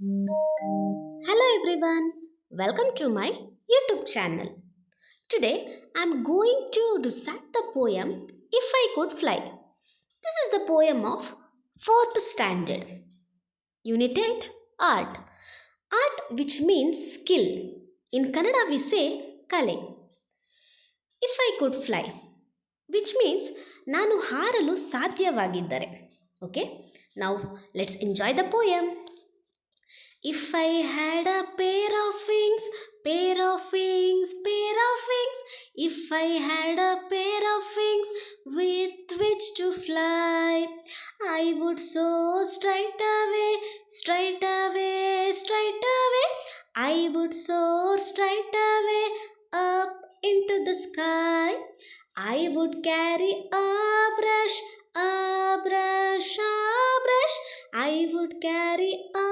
Hello everyone, welcome to my YouTube channel. Today I am going to recite the poem If I Could Fly. This is the poem of 4th standard. Unit 8 Art. Art which means skill. In Kannada we say kale. If I could fly, which means ನಾನು ಹಾರಲು ಸಾಧ್ಯವಾಗಿದ್ದರೆ. Okay, now let's enjoy the poem. If I had a pair of wings, pair of wings, pair of wings. If I had a pair of wings with which to fly, I would soar straight away, straight away, straight away. I would soar straight away up into the sky. I would carry a brush, a brush, a brush. I would carry a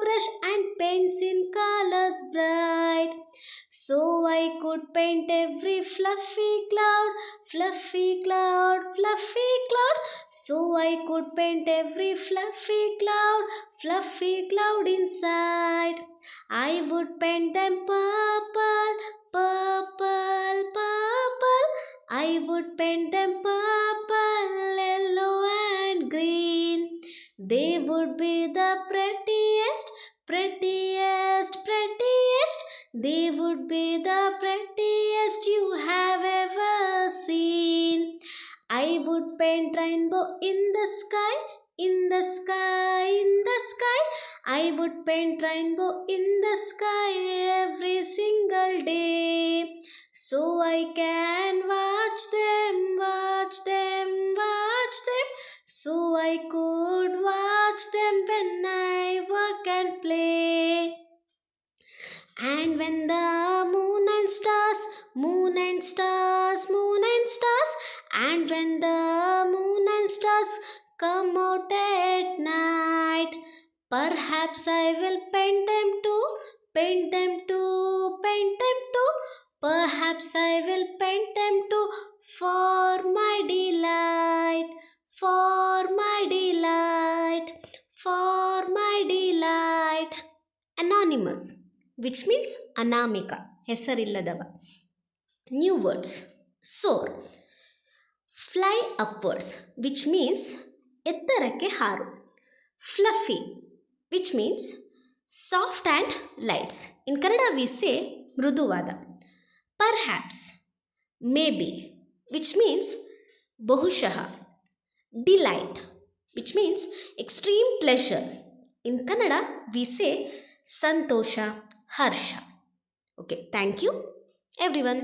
brush and paints in colors bright. So I could paint every fluffy cloud, fluffy cloud, fluffy cloud. So I could paint every fluffy cloud inside. I would paint them purple, purple, purple. I would paint them purple, yellow and green. They would be the prettiest, prettiest, prettiest. They would be the prettiest you have ever seen. I would paint rainbow in the sky, in the sky, in the sky. I would paint rainbow in the sky every single day. So I can watch them, watch them, watch them. So I could watch them when I work and play. And when the moon and stars, moon and stars, moon and stars, and when the moon and stars come out at night, perhaps I will paint them too, paint them too, paint them too. Perhaps I will paint them too for my delight, for my delight, for my delight. Anonymous, which means Anamika ಹೆಸರಿಲ್ಲದವ. New words. Soar. Fly upwards, which means ಎತ್ತರಕ್ಕೆ ಹಾರು. Fluffy, which means soft and light. In Kannada we say ಮೃದುವಾದ. Perhaps, maybe, which means ಬಹುಶಃ. Delight, which means extreme pleasure. In Kannada we say Santhosh, Harsha. Okay, thank you everyone.